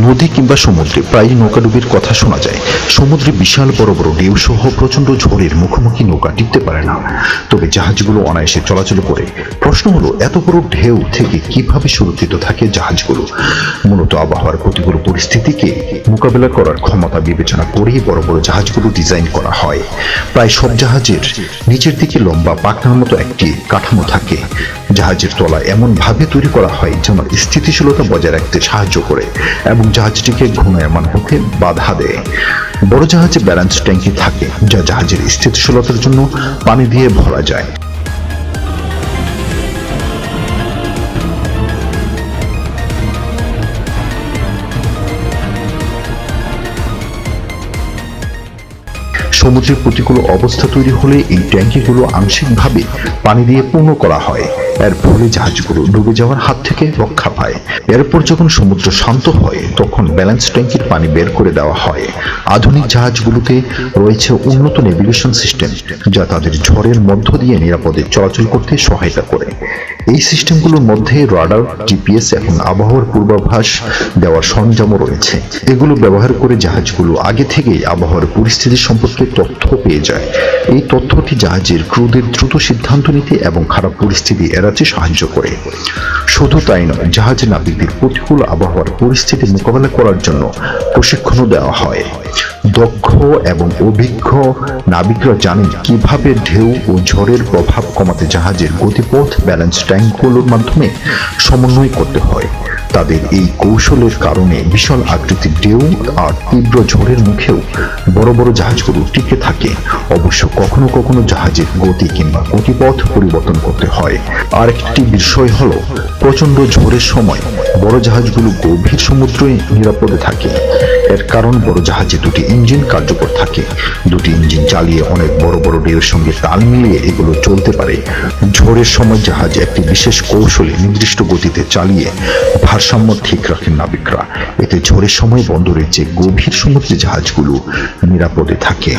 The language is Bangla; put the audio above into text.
নদী কিংবা সমুদ্রে প্রায় নৌকাডুবির কথা শোনা যায়। সমুদ্রে বিশাল বড় বড় ঢেউ সহ প্রচন্ড ঝড়ের মুখোমুখি নৌকা টিকতে পারে না, তবে জাহাজগুলো অনায়াসে চলাচল করে। প্রশ্ন হলো, এত বড় ঢেউ থেকে কিভাবে সুরক্ষিত থাকে জাহাজগুলো? মূলত আবহাওয়ার প্রতিকূল পরিস্থিতিকে মোকাবেলা করার ক্ষমতা বিবেচনা করেই বড় বড় জাহাজগুলো ডিজাইন করা হয়। প্রায় সব জাহাজের নিচের দিকে লম্বা পাখনার মতো একটি কাঠামো থাকে। জাহাজের তলা এমন ভাবে তৈরি করা হয় যেন স্থিতিশীলতা বজায় রাখতে সাহায্য করে এবং জাহাজটিকে ঘূর্ণায়মান হতে বাধা দেয়। বড় জাহাজে ব্যালেন্স ট্যাঙ্কি থাকে, যা জাহাজের স্থিতিশীলতার জন্য পানি দিয়ে ভরা যায়। সমুদ্রের প্রতিকূল অবস্থা তৈরি হলে এই ট্যাঙ্কিগুলো আংশিকভাবে পানি দিয়ে পূর্ণ করা হয়। এর ফলে জাহাজগুলো ডুবে যাওয়ার হাত থেকে রক্ষা পায়। এরপর যখন সমুদ্র শান্ত হয় তখন ব্যালেন্স ট্যাঙ্কির পানি বের করে দেওয়া হয়। আধুনিক জাহাজগুলোতে রয়েছে উন্নত নেভিগেশন সিস্টেম, যা তাদের ঝড়ের মধ্য দিয়ে নিরাপদে চলাচল করতে সহায়তা করে। এই সিস্টেমগুলোর মধ্যে রাডার, জিপিএস এবং আবহাওয়ার পূর্বাভাস দেওয়ার সরঞ্জামও রয়েছে। এগুলো ব্যবহার করে জাহাজগুলো আগে থেকেই আবহাওয়ার পরিস্থিতি সম্পর্কে তথ্য পেয়ে যায়। এই তথ্যটি জাহাজের ক্রুদের দ্রুত সিদ্ধান্ত নিতে এবং খারাপ পরিস্থিতি এড়াতে সাহায্য করে। শুধু তাই নয়, জাহাজ নাবিকদের প্রতিকূল আবহাওয়ার পরিস্থিতি মোকাবেলা করার জন্য প্রশিক্ষণও দেওয়া হয়। দক্ষ এবং অভিজ্ঞ নাবিকরা জানেন কিভাবে ঢেউ ও ঝড়ের প্রভাব কমাতে জাহাজের গতিপথ ব্যালেন্স ট্যাঙ্কগুলোর মাধ্যমে সমন্বয় করতে হয়। তাদের এই কৌশলের কারণে বিশাল আকৃতির ঢেউ আর তীব্র ঝড়ের মুখেও বড় বড় জাহাজগুলো টিকে থাকে। অবশ্য কখনো কখনো জাহাজের গতি কিংবা গতিপথ পরিবর্তন করতে হয়। আরেকটি বিষয় হলো, প্রচন্ড ঝড়ের সময় বড় জাহাজগুলো গভীর সমুদ্রে নিরাপদে থাকে। এর কারণ বড় জাহাজে দুটি ইঞ্জিন কার্যকর থাকে। দুটি ইঞ্জিন চালিয়ে অনেক বড় বড় ঢেউয়ের সঙ্গে তাল মিলিয়ে এগুলো চলতে পারে। ঝড়ের সময় জাহাজ একটি বিশেষ কৌশলে নির্দিষ্ট গতিতে চালিয়ে ভারসাম্য ঠিক রাখেন নাবিকরা। এতে ঝড়ের সময় বন্দরের যে গভীর সমুদ্রে জাহাজগুলো নিরাপদে থাকে।